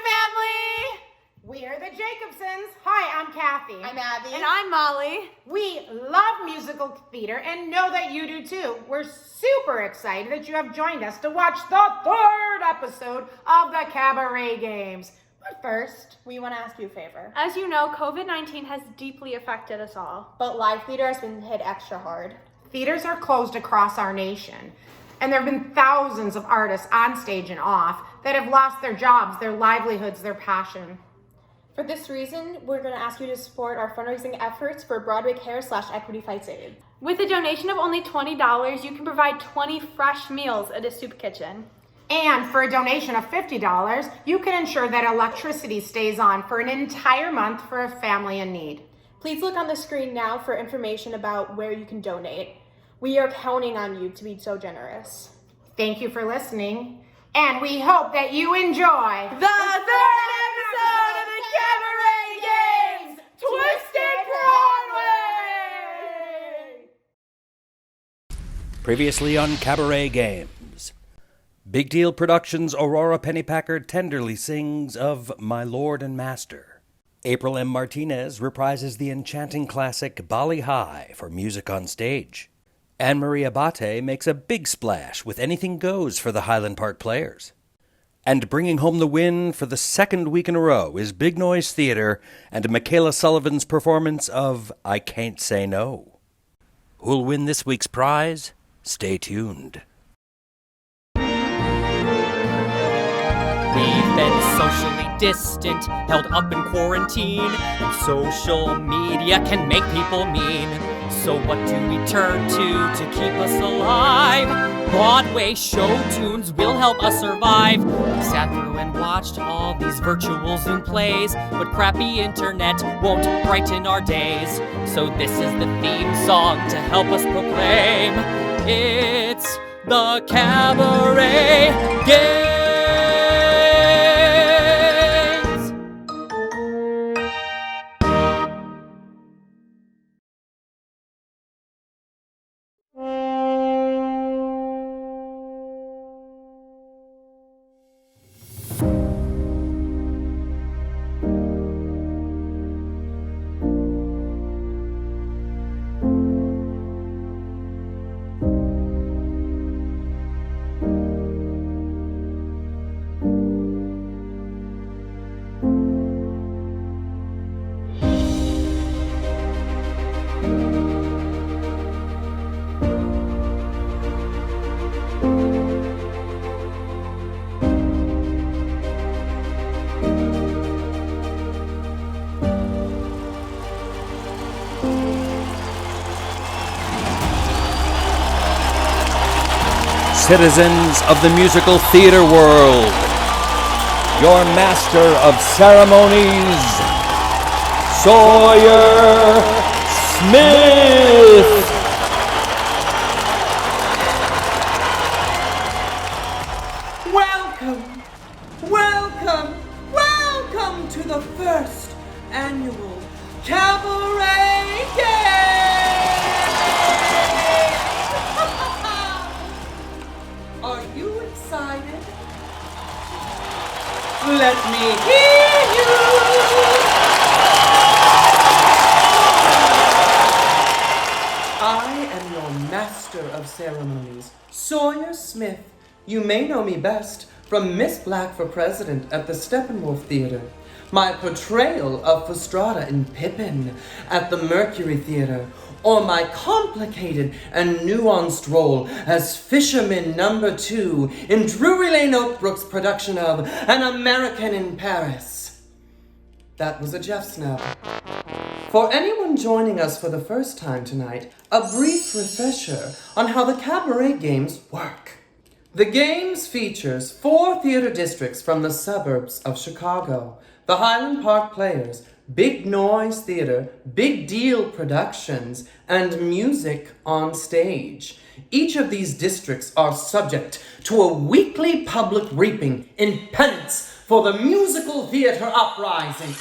family! We're the Jacobsons. Hi, I'm Kathy. I'm Abby. And I'm Molly. We love musical theater and know that you do too. We're super excited that you have joined us to watch the third episode of the Cabaret Games. But first, we want to ask you a favor. As you know, COVID-19 has deeply affected us all. But live theater has been hit extra hard. Theaters are closed across our nation. And there have been thousands of artists on stage and off that have lost their jobs, their livelihoods, their passion. For this reason, we're going to ask you to support our fundraising efforts for Broadway Cares /Equity Fights Aid. With a donation of only $20, you can provide 20 fresh meals at a soup kitchen. And for a donation of $50, you can ensure that electricity stays on for an entire month for a family in need. Please look on the screen now for information about where you can donate. We are counting on you to be so generous. Thank you for listening, and we hope that you enjoy the third episode of the Cabaret Games, Twisted Broadway! Previously on Cabaret Games. Big Deal Productions' Aurora Pennypacker tenderly sings of My Lord and Master. April M. Martinez reprises the enchanting classic Bali High for music on stage. Anne-Marie Abate makes a big splash with Anything Goes for the Highland Park Players. And bringing home the win for the second week in a row is Big Noise Theater and Michaela Sullivan's performance of I Can't Say No. Who'll win this week's prize? Stay tuned. We've been socially distant, held up in quarantine, and social media can make people mean. So what do we turn to keep us alive? Broadway show tunes will help us survive. We sat through and watched all these virtual Zoom plays, but crappy internet won't brighten our days. So this is the theme song to help us proclaim. It's the Cabaret Games. Citizens of the musical theater world, your master of ceremonies, Sawyer Smith. Welcome to the first annual Cabaret Games! Are you excited? Let me hear you! I am your master of ceremonies, Sawyer Smith. You may know me best from Miss Black for President at the Steppenwolf Theater, my portrayal of Fastrada in Pippin at the Mercury Theater, or my complicated and nuanced role as Fisherman Number 2 in Drury Lane Oakbrook's production of An American in Paris. That was a Jeff snap. For anyone joining us for the first time tonight, a brief refresher on how the Cabaret Games work. The Games features 4 theater districts from the suburbs of Chicago: the Highland Park Players, Big Noise Theater, Big Deal Productions, and Music on Stage. Each of these districts are subject to a weekly public reaping in penance for the musical theater uprising.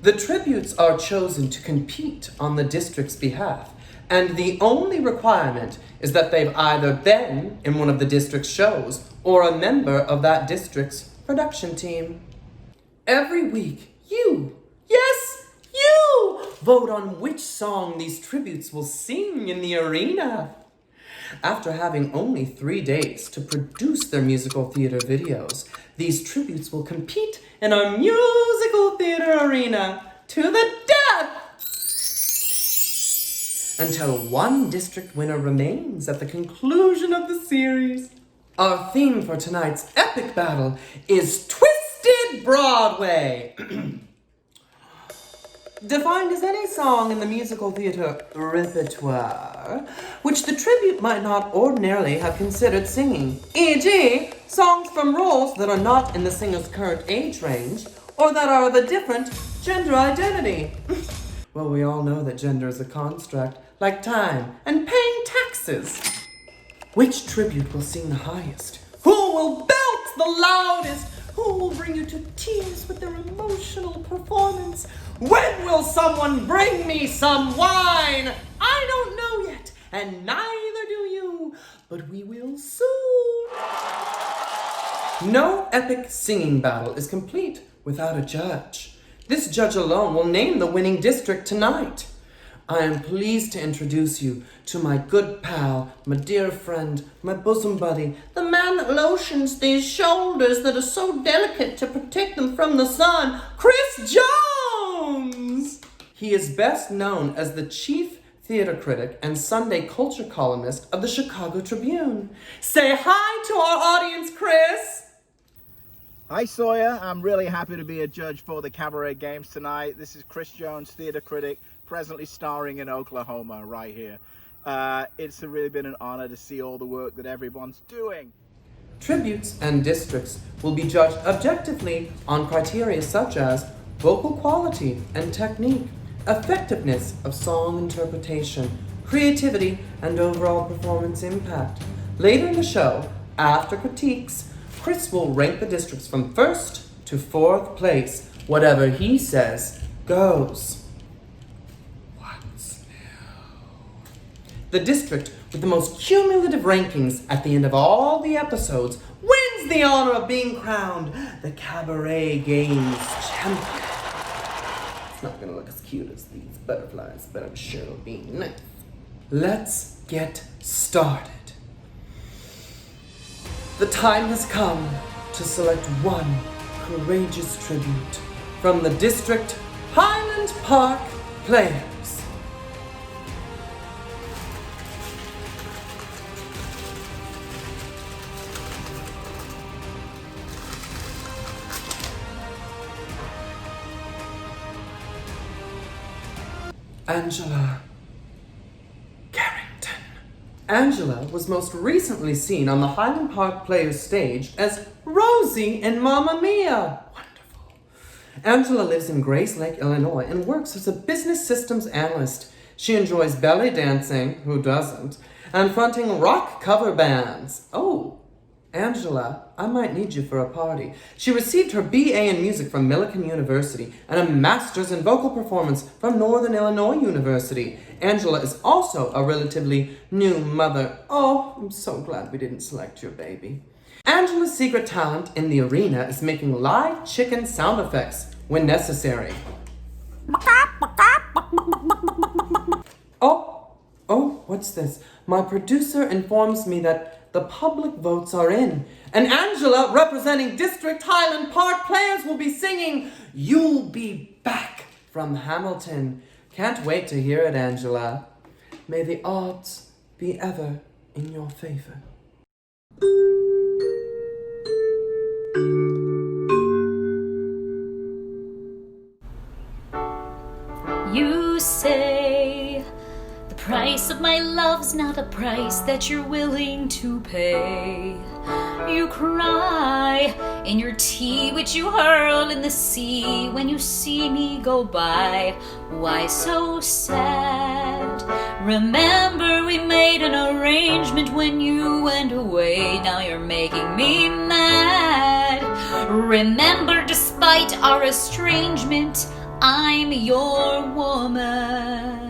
The tributes are chosen to compete on the district's behalf, and the only requirement is that they've either been in one of the district's shows or a member of that district's production team. Every week, you, yes, you, vote on which song these tributes will sing in the arena. After having only 3 days to produce their musical theater videos, these tributes will compete in our musical theater arena to the death until one district winner remains at the conclusion of the series. Our theme for tonight's epic battle is Twisted Broadway. Defined as any song in the musical theater repertoire which the tribute might not ordinarily have considered singing, e.g., songs from roles that are not in the singer's current age range or that are of a different gender identity. Well, we all know that gender is a construct, like time and paying taxes. Which tribute will sing the highest? Who will belt the loudest? Who will bring you to tears with their emotional performance? When will someone bring me some wine? I don't know yet, and neither do you, but we will soon. No epic singing battle is complete without a judge. This judge alone will name the winning district tonight. I am pleased to introduce you to my good pal, my dear friend, my bosom buddy, the man that lotions these shoulders that are so delicate to protect them from the sun, Chris Jones! He is best known as the chief theater critic and Sunday culture columnist of the Chicago Tribune. Say hi to our audience, Chris! Hi Sawyer, I'm really happy to be a judge for the Cabaret Games tonight. This is Chris Jones, theater critic, presently starring in Oklahoma right here. It's really been an honor to see all the work that everyone's doing. Tributes and districts will be judged objectively on criteria such as vocal quality and technique, effectiveness of song interpretation, creativity, and overall performance impact. Later in the show, after critiques, Chris will rank the districts from 1st to 4th place. Whatever he says goes. What's new? The district with the most cumulative rankings at the end of all the episodes wins the honor of being crowned the Cabaret Games champion. It's not gonna look as cute as these butterflies, but I'm sure it'll be nice. Let's get started. The time has come to select one courageous tribute from the district Highland Park Players. Angela Carrington. Angela was most recently seen on the Highland Park Players stage as Rosie in Mamma Mia. Wonderful. Angela lives in Grace Lake, Illinois, and works as a business systems analyst. She enjoys belly dancing, who doesn't, and fronting rock cover bands. Oh, Angela, I might need you for a party. She received her BA in music from Millikan University and a master's in vocal performance from Northern Illinois University. Angela is also a relatively new mother. Oh, I'm so glad we didn't select your baby. Angela's secret talent in the arena is making live chicken sound effects when necessary. Oh, what's this? My producer informs me that the public votes are in, and Angela, representing District Highland Park Players, will be singing You'll Be Back from Hamilton. Can't wait to hear it, Angela. May the odds be ever in your favor. You say the price of my love's not a price that you're willing to pay. You cry in your tea, which you hurl in the sea when you see me go by. Why so sad? Remember we made an arrangement when you went away. Now you're making me mad. Remember, despite our estrangement, I'm your woman.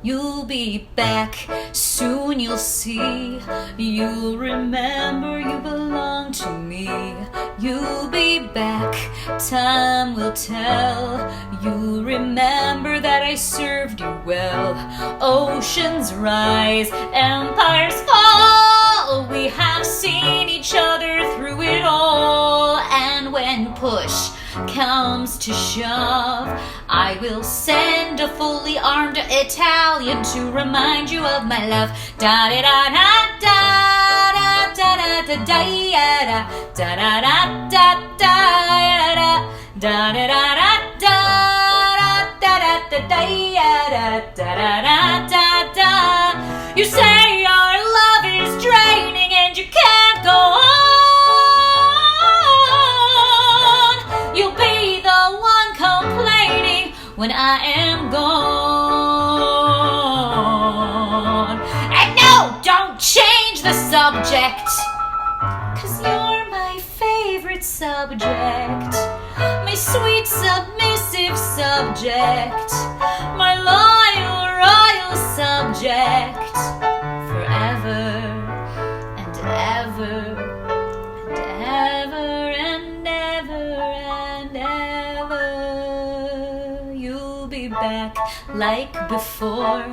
You'll be back, soon you'll see. You'll remember you belong to me. you'll be back. Time will tell. You'll remember that I served you well. Oceans rise, empires fall. We have seen each other through it all. And when push comes to shove, I will send a fully armed Italian to remind you of my love. Da da da da da da da da da da da da da da da da da da da da. You say your love is draining and you can't go on. You'll be the one complaining when I am gone. And no, don't change the subject, 'cause you're my favorite subject. My sweet submissive subject, my loyal royal subject, forever and ever and ever and ever and ever. You'll be back like before.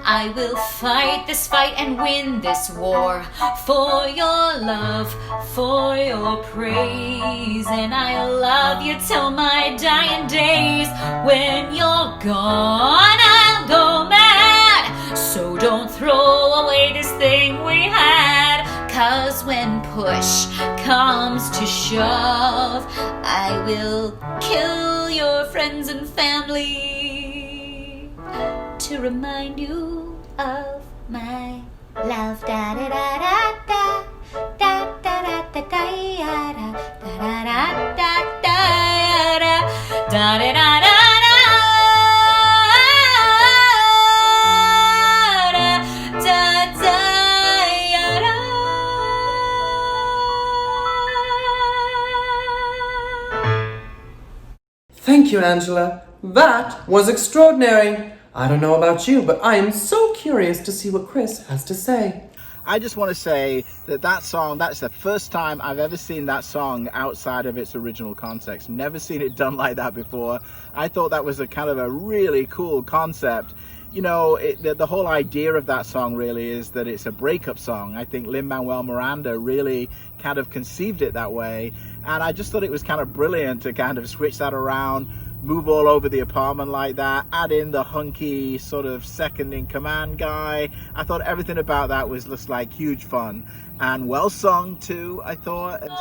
I will fight this fight and win this war, for your love, for your praise. And I'll love you till my dying days. When you're gone, I'll go mad. So don't throw away this thing we had, 'cause when push comes to shove, I will kill your friends and family to remind you of my love. Da da da da da da da da da da da da da da da da da da da. Thank you, Angela. That was extraordinary. I don't know about you, but I am so curious to see what Chris has to say. I just want to say that song, that's the first time I've ever seen that song outside of its original context. Never seen it done like that before. I thought that was a kind of a really cool concept. You know, the whole idea of that song really is that it's a breakup song. I think Lin-Manuel Miranda really kind of conceived it that way. And I just thought it was kind of brilliant to kind of switch that around, move all over the apartment like that, add in the hunky sort of second in command guy. I thought everything about that was just like huge fun and well sung too, I thought. And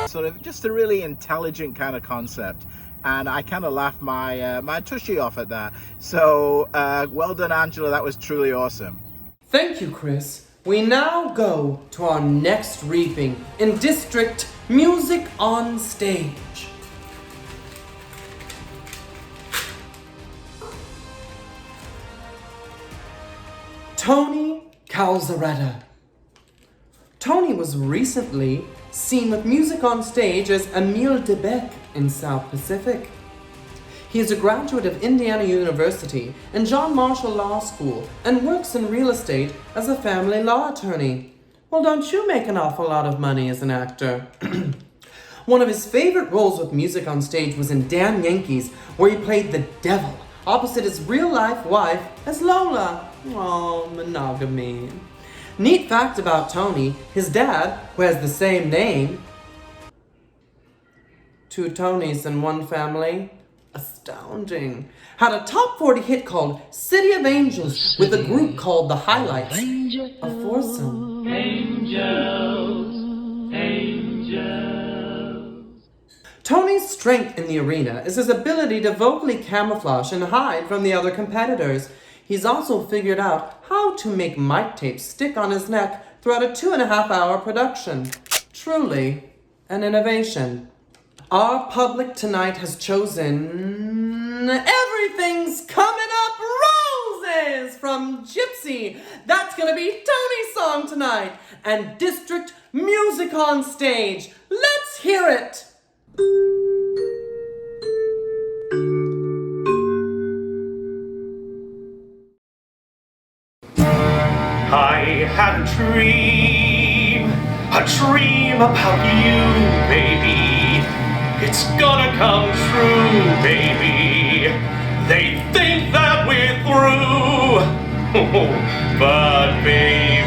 sort of just a really intelligent kind of concept. And I kind of laughed my tushy off at that. So well done, Angela. That was truly awesome. Thank you, Chris. We now go to our next reaping in District Music on Stage. Tony Calzaretta. Tony was recently seen with music on stage as Emile Debec in South Pacific. He is a graduate of Indiana University and John Marshall Law School and works in real estate as a family law attorney. Well, don't you make an awful lot of money as an actor? One of his favorite roles with music on stage was in Damn Yankees, where he played the devil opposite his real-life wife as Lola. Oh, monogamy. Neat fact about Tony, his dad, who has the same name, two Tonys in one family, astounding, had a top 40 hit called City of Angels with a group called The Highlights, a foursome. Tony's strength in the arena is his ability to vocally camouflage and hide from the other competitors. He's also figured out how to make mic tape stick on his neck throughout a 2.5-hour production. Truly an innovation. Our public tonight has chosen Everything's Coming Up Roses from Gypsy. That's gonna be Tony's song tonight. And District Music on Stage. Let's hear it. I had a dream a dream about you, baby. It's gonna come true, baby. They think that we're through, but baby,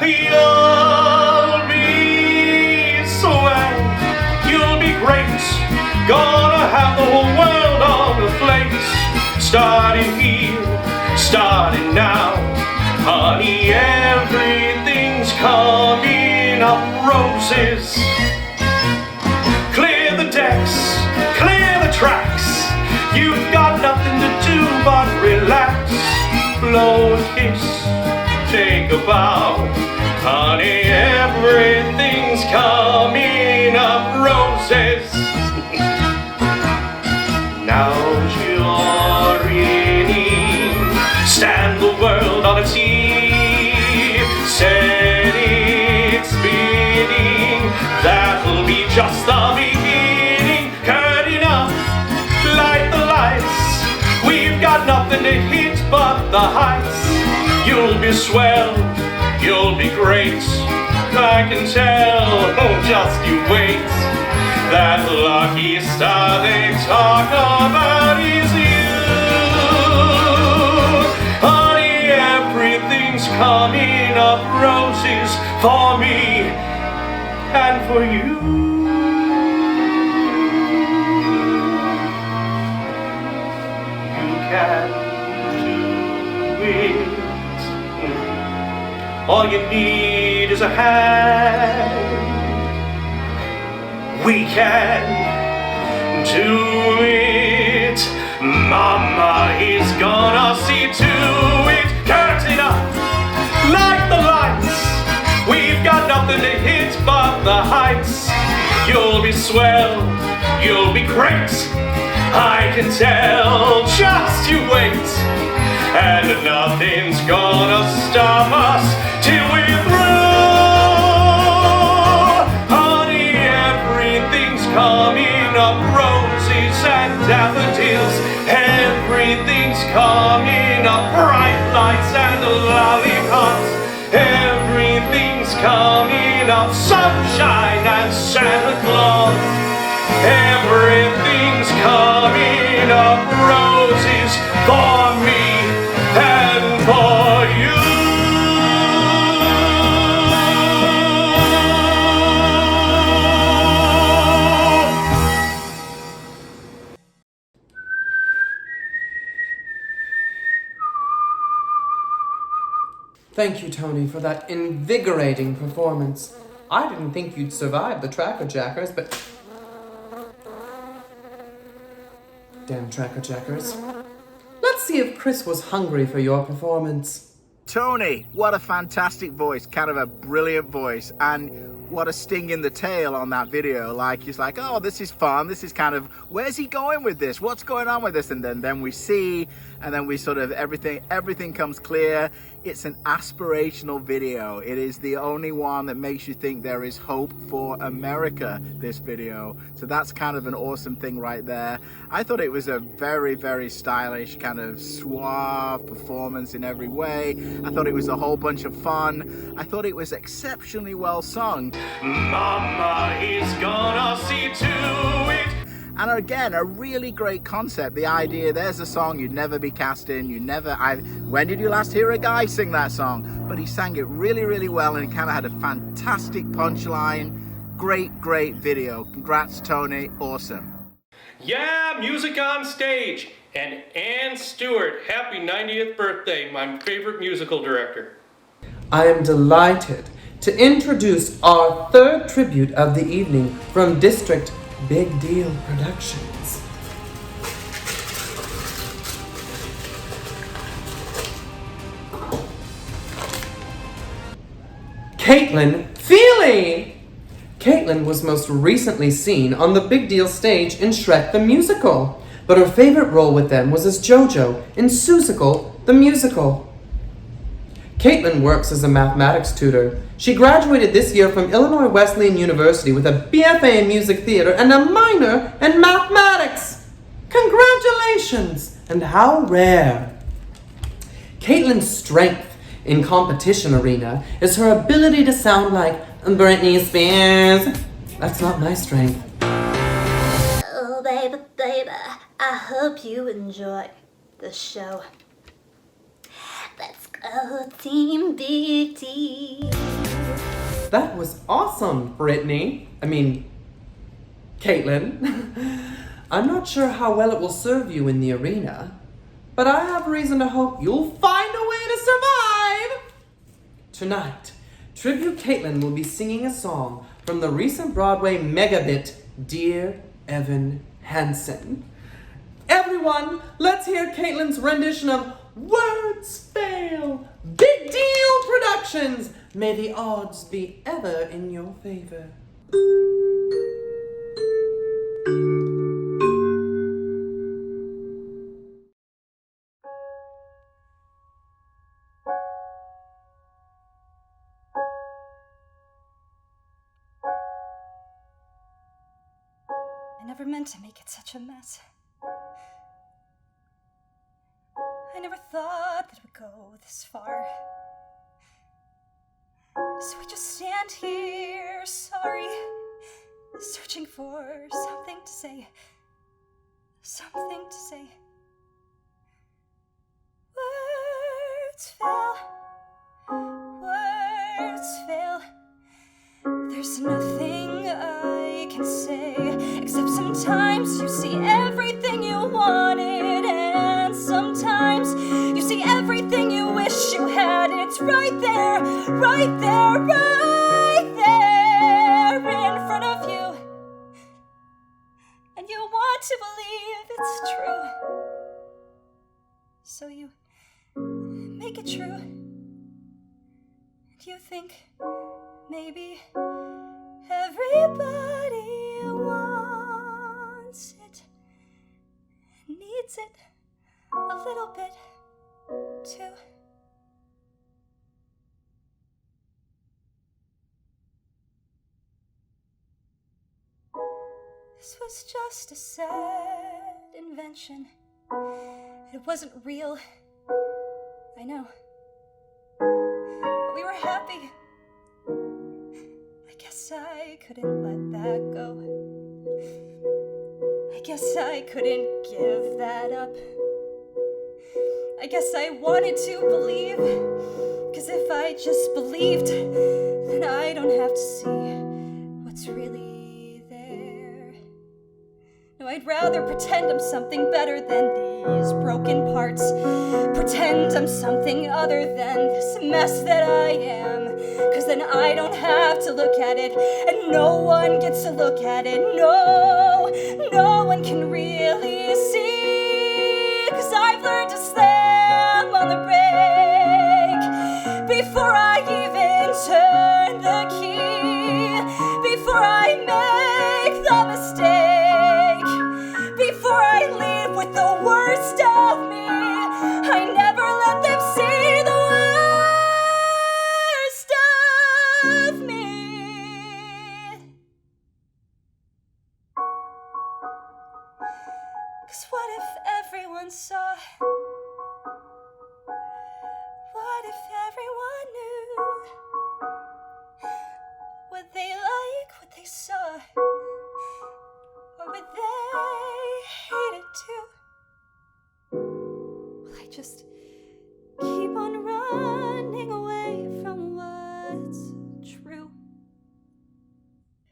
you'll be swell, you'll be great, gonna have the whole world on the flakes. Starting here, starting now, honey, everything's coming up roses. Clear the decks, clear the tracks, you've got nothing to do but relax. Blow a kiss, take a bow, honey, everything's coming up roses. Now's your inning, stand the world on its heat, set it spinning, that'll be just the beginning. Curtain up, light the lights, we've got nothing to hit but the heights. You'll be swell, you'll be great, I can tell, oh just you wait. That lucky star they talk about is you. Honey, everything's coming up roses for me and for you. You can do it. All you need is a hand. We can do it. Mama is gonna see to it. Curtain up, light the lights, we've got nothing to hit but the heights. You'll be swell, you'll be great, I can tell, just you wait. And nothing's gonna stop us till we're through. Coming up roses and daffodils, everything's coming up bright lights and lollipops, everything's coming up sunshine and Santa Claus, everything's coming up roses for me and for you. Thank you, Tony, for that invigorating performance. I didn't think you'd survive the Tracker Jackers, but... Damn Tracker Jackers. Let's see if Chris was hungry for your performance. Tony, what a fantastic voice, kind of a brilliant voice, and what a sting in the tail on that video. Like, he's like, oh, this is fun, this is kind of, where's he going with this, what's going on with this? And then we see, and then we sort of, everything comes clear. It's an aspirational video. It is the only one that makes you think there is hope for America, this video. So that's kind of an awesome thing right there. I thought it was a very, very stylish, kind of suave performance in every way. I thought it was a whole bunch of fun. I thought it was exceptionally well sung. Mama is gonna see to it. And again, a really great concept. The idea, there's a song you'd never be cast in. When did you last hear a guy sing that song? But he sang it really, really well, and it kind of had a fantastic punchline. Great, great video. Congrats, Tony. Awesome. Yeah, music on stage. And Ann Stewart, happy 90th birthday, my favorite musical director. I am delighted to introduce our third tribute of the evening from District Big Deal Productions. Kaitlin Feely! Kaitlin was most recently seen on the Big Deal stage in Shrek the Musical, but her favorite role with them was as JoJo in Seussical the Musical. Kaitlin works as a mathematics tutor. She graduated this year from Illinois Wesleyan University with a BFA in music theater and a minor in mathematics. Congratulations, and how rare. Caitlin's strength in competition arena is her ability to sound like Britney Spears. That's not my strength. Oh, baby, baby, I hope you enjoy the show. Let's go, Team Big T. That was awesome, Brittany. Kaitlin. I'm not sure how well it will serve you in the arena, but I have reason to hope you'll find a way to survive. Tonight, Tribute Kaitlin will be singing a song from the recent Broadway megahit, Dear Evan Hansen. Everyone, let's hear Caitlin's rendition of Words Fail. Big Deal Productions. May the odds be ever in your favor. I never meant to make it such a mess. I never thought that it would go this far. So I just stand here, sorry, searching for something to say. Something to say. Words fail. Words fail. There's nothing I can say, except sometimes you see everything you wanted, and sometimes you see everything you wish you had. It's right there, right there, right there in front of you. And you want to believe it's true. So you make it true. And you think maybe everybody wants it, needs it a little bit too. This was just a sad invention. It wasn't real, I know. But we were happy. I guess I couldn't let that go. I guess I couldn't give that up. I guess I wanted to believe, 'cause if I just believed, then I don't have to see what's really there. No, I'd rather pretend I'm something better than these broken parts. Pretend I'm something other than this mess that I am. 'Cause then I don't have to look at it, and no one gets to look at it. No, no one can really see. 'Cause I've learned to slam on the brake before I even turn the key. Before I make the mistake. Before I leave with the worst of me. I never let them see the worst of me. 'Cause what if everyone saw? What if everyone knew? Would they like what they saw? Or would they hate it too? Will I just keep on running away from what's true?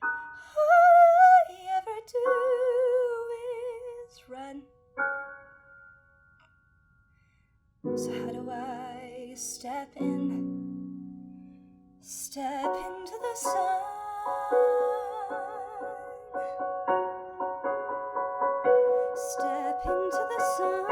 All I ever do is run. So how do I step into the sun? Step into the sun.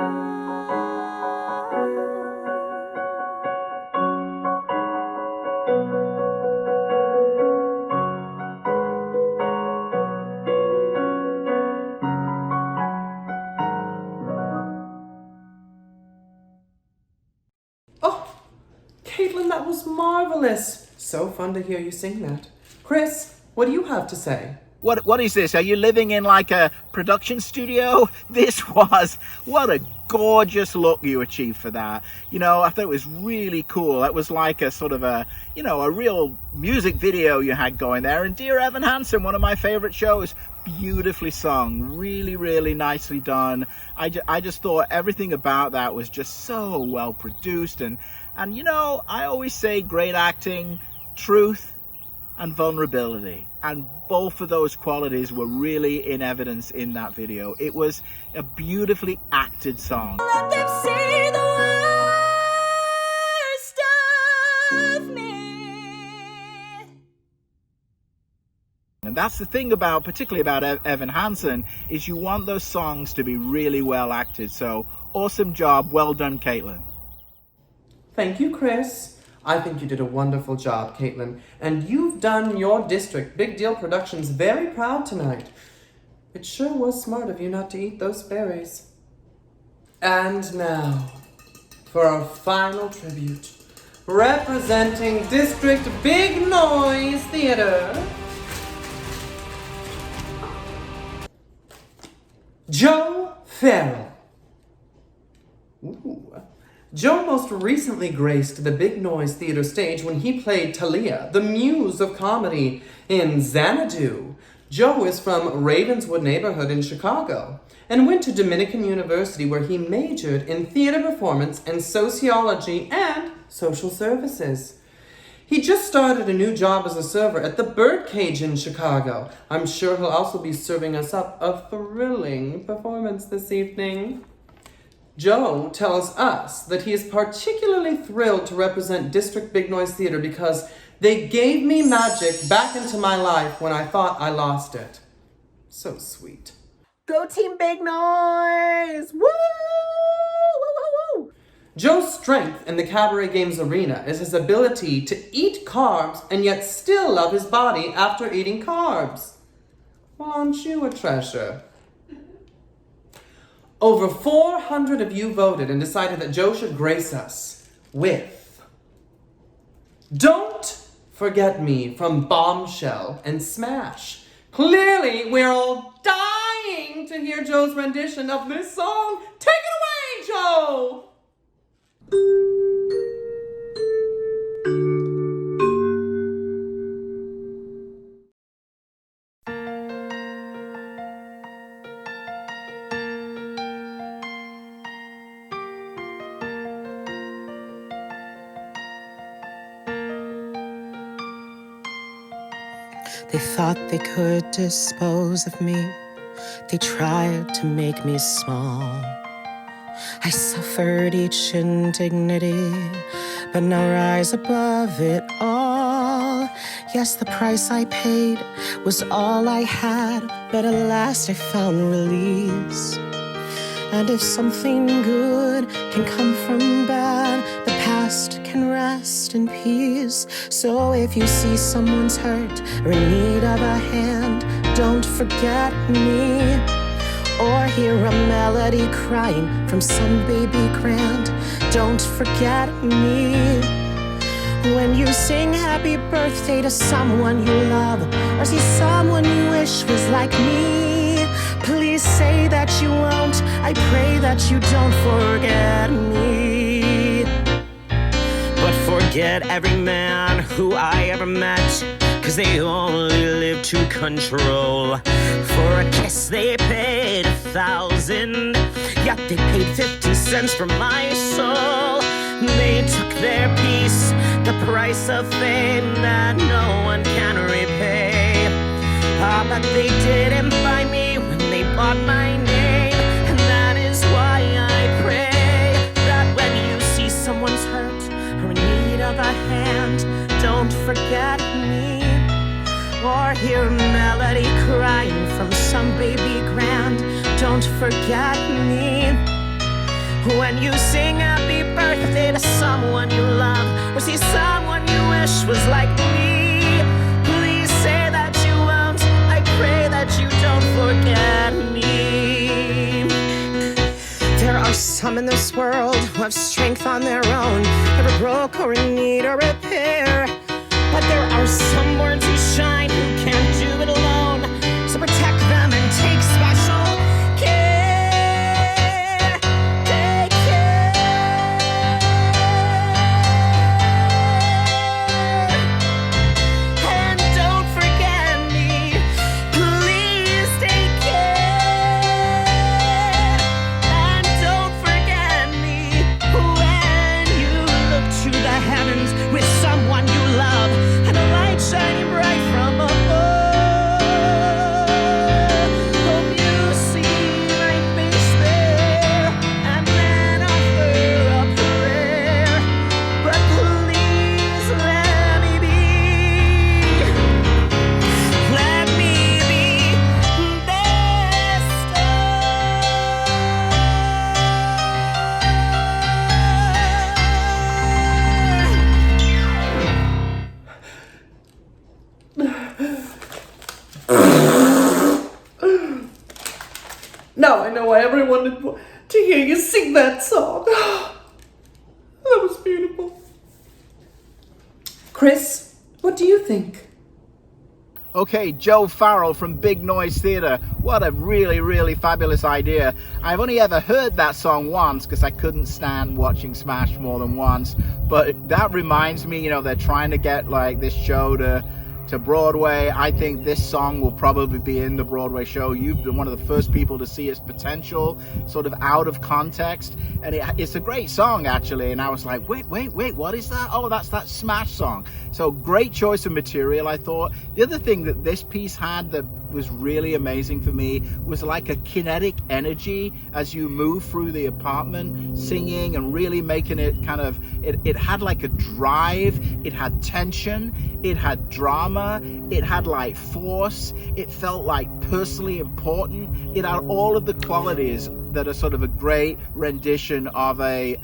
Oh, Kaitlin, that was marvelous. So fun to hear you sing that. Chris, what do you have to say? What is this? Are you living in like a production studio? What a gorgeous look you achieved for that. You know, I thought it was really cool. That was like a sort of a real music video you had going there. And Dear Evan Hansen, one of my favorite shows, beautifully sung, really, really nicely done. I just thought everything about that was just so well produced. And you know, I always say great acting, truth, and vulnerability, and both of those qualities were really in evidence in that video. It was a beautifully acted song. Let them see the worst of me. And that's the thing particularly about Evan Hansen, is you want those songs to be really well acted. So awesome job, well done, Kaitlin. Thank you, Chris. I think you did a wonderful job, Kaitlin, and you've done your district, Big Deal Productions, very proud tonight. It sure was smart of you not to eat those berries. And now, for our final tribute, representing District Big Noise Theater, Joe Farrell. Ooh. Joe most recently graced the Big Noise Theater stage when he played Talia, the muse of comedy, in Xanadu. Joe is from Ravenswood neighborhood in Chicago and went to Dominican University, where he majored in theater performance and sociology and social services. He just started a new job as a server at the Birdcage in Chicago. I'm sure he'll also be serving us up a thrilling performance this evening. Joe tells us that he is particularly thrilled to represent District Big Noise Theater because they gave me magic back into my life when I thought I lost it. So sweet. Go Team Big Noise! Woo! Woo, woo, woo! Joe's strength in the Cabaret Games arena is his ability to eat carbs and yet still love his body after eating carbs. Well, aren't you a treasure? Over 400 of you voted and decided that Joe should grace us with Don't Forget Me from Bombshell and Smash. Clearly, we're all dying to hear Joe's rendition of this song. Take it away, Joe! They thought they could dispose of me. They tried to make me small. I suffered each indignity, but now rise above it all. Yes, the price I paid was all I had, but at last I found release. And if something good can come from bad, the past can rest in peace. So if you see someone's hurt or in need of a hand, don't forget me. Or hear a melody crying from some baby grand, don't forget me. When you sing happy birthday to someone you love, or see someone you wish was like me, please say that you won't. I pray that you don't forget me. But forget every man who I ever met, 'cause they only live to control. For a kiss they paid 1,000, yet they paid 50 cents for my soul. They took their piece, the price of fame that no one can repay. Ah, but they didn't buy me when they bought my name, and that is why I pray that when you see someone's hurt or in need of a hand, don't forget me. Or hear a melody crying from some baby grand, don't forget me. When you sing happy birthday to someone you love, or see someone you wish was like me, please say that you won't. I pray that you don't forget me. There are some in this world who have strength on their own, never broke or in need of repair. But there are some born to shine who can't do it alone. why everyone did want to hear you sing that song. That was beautiful. Chris, what do you think? Okay, Joe Farrell from Big Noise Theatre. What a really, really fabulous idea. I've only ever heard that song once because I couldn't stand watching Smash more than once. But that reminds me, they're trying to get like this show to Broadway. I think this song will probably be in the Broadway show. You've been one of the first people to see its potential sort of out of context, and it's a great song actually. And I was like, wait, what is that? Oh, that's that Smash song. So great choice of material, I thought. The other thing that this piece had that was really amazing for me was like a kinetic energy as you move through the apartment, singing and really making it kind of, it had like a drive, it had tension, it had drama, it had like force, it felt like personally important, it had all of the qualities that are sort of a great rendition of a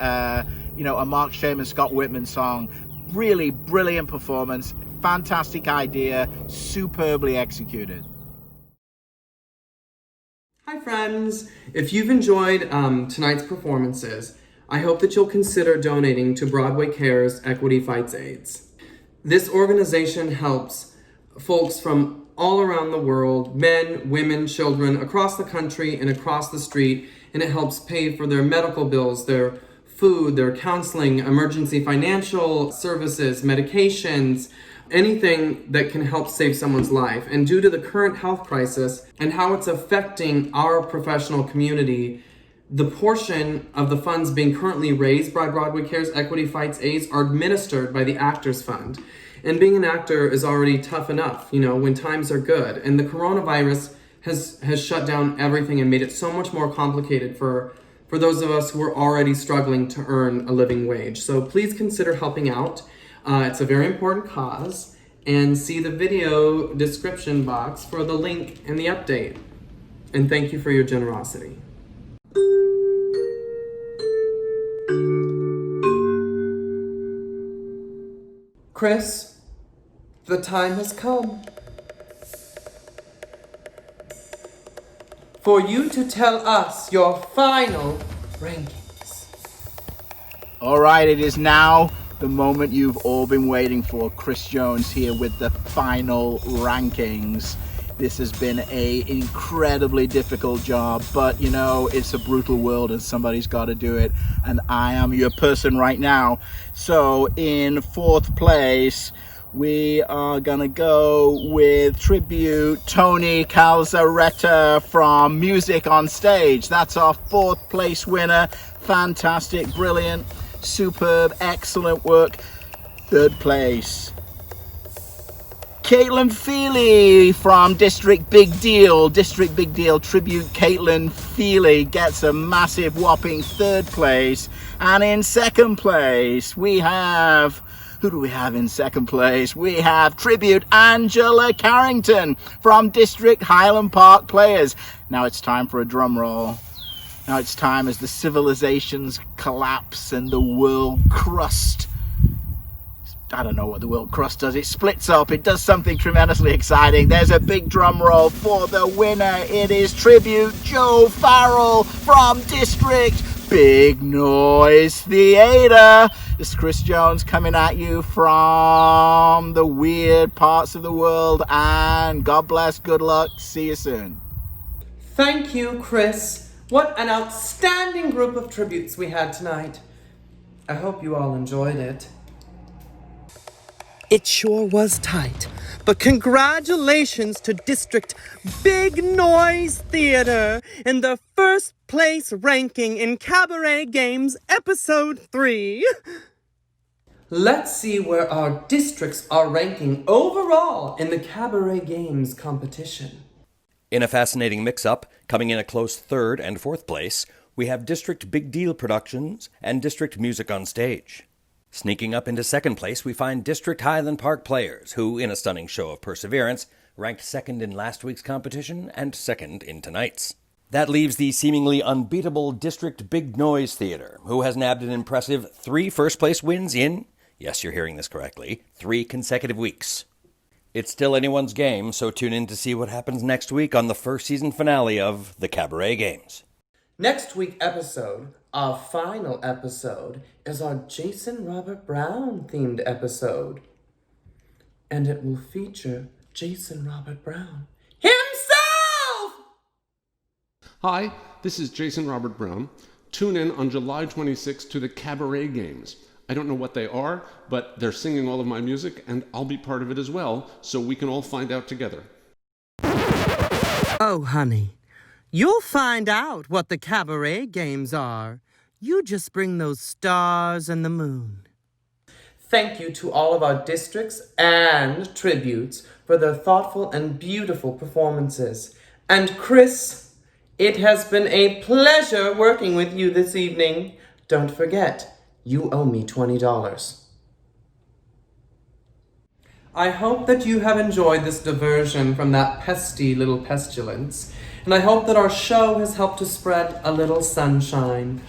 Mark Shayman, Scott Whitman song. Really brilliant performance, fantastic idea, superbly executed. Hi friends! If you've enjoyed tonight's performances, I hope that you'll consider donating to Broadway Cares Equity Fights AIDS. This organization helps folks from all around the world, men, women, children, across the country and across the street, and it helps pay for their medical bills, their food, their counseling, emergency financial services, medications, anything that can help save someone's life. And due to the current health crisis and how it's affecting our professional community, the portion of the funds being currently raised by Broadway Cares Equity Fights AIDS are administered by the Actors Fund. And being an actor is already tough enough, when times are good. And the coronavirus has shut down everything and made it so much more complicated for those of us who are already struggling to earn a living wage. So please consider helping out. It's a very important cause, and see the video description box for the link and the update. And thank you for your generosity. Chris, the time has come for you to tell us your final rankings. All right, it is now the moment you've all been waiting for. Chris Jones here with the final rankings. This has been an incredibly difficult job, but it's a brutal world and somebody's got to do it, and I am your person right now. So in fourth place, we are gonna go with tribute Tony Calzaretta from Music on Stage. That's our fourth place winner. Fantastic, brilliant, superb, excellent work. Third place, Kaitlin Feely from District Big Deal tribute. Kaitlin Feely gets a massive whopping third place. And in second place we have, who do we have in second place? We have tribute Angela Carrington from District Highland Park Players. Now it's time for a drum roll. Now it's time as the civilizations collapse and the world crust, I don't know what the world crust does, it splits up, it does something tremendously exciting. There's a big drum roll for the winner. It is tribute Joe Farrell from District Big Noise Theatre. This is Chris Jones coming at you from the weird parts of the world, and God bless, good luck, see you soon. Thank you, Chris. What an outstanding group of tributes we had tonight. I hope you all enjoyed it. It sure was tight, but congratulations to District Big Noise Theatre in the first place ranking in Cabaret Games Episode 3. Let's see where our districts are ranking overall in the Cabaret Games competition. In a fascinating mix-up, coming in a close third and fourth place, we have District Big Deal Productions and District Music on Stage. Sneaking up into second place, we find District Highland Park Players, who, in a stunning show of perseverance, ranked second in last week's competition and second in tonight's. That leaves the seemingly unbeatable District Big Noise Theatre, who has nabbed an impressive 3 first-place wins in, yes, you're hearing this correctly, 3 consecutive weeks. It's still anyone's game, so tune in to see what happens next week on the first season finale of the Cabaret Games. Next week's episode, our final episode, is our Jason Robert Brown themed episode. And it will feature Jason Robert Brown himself! Hi, this is Jason Robert Brown. Tune in on July 26th to the Cabaret Games. I don't know what they are, but they're singing all of my music, and I'll be part of it as well, so we can all find out together. Oh, honey, you'll find out what the Cabaret Games are. You just bring those stars and the moon. Thank you to all of our districts and tributes for their thoughtful and beautiful performances. And Chris, it has been a pleasure working with you this evening. Don't forget, you owe me $20. I hope that you have enjoyed this diversion from that pesky little pestilence, and I hope that our show has helped to spread a little sunshine.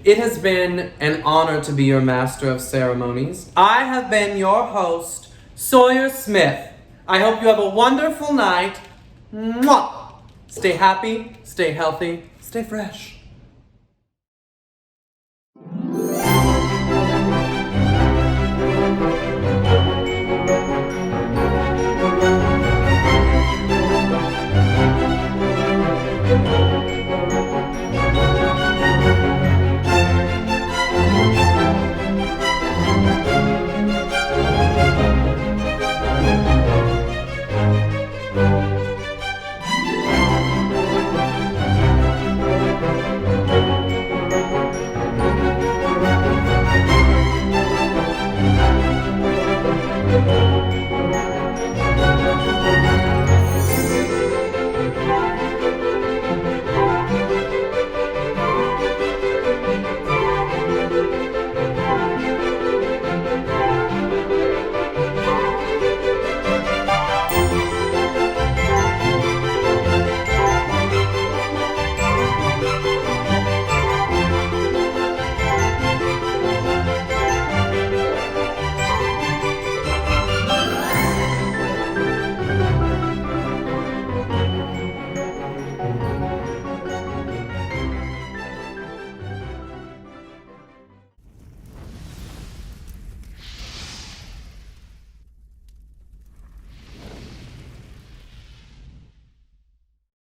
It has been an honor to be your master of ceremonies. I have been your host, Sawyer Smith. I hope you have a wonderful night. Mwah! Stay happy, stay healthy, stay fresh.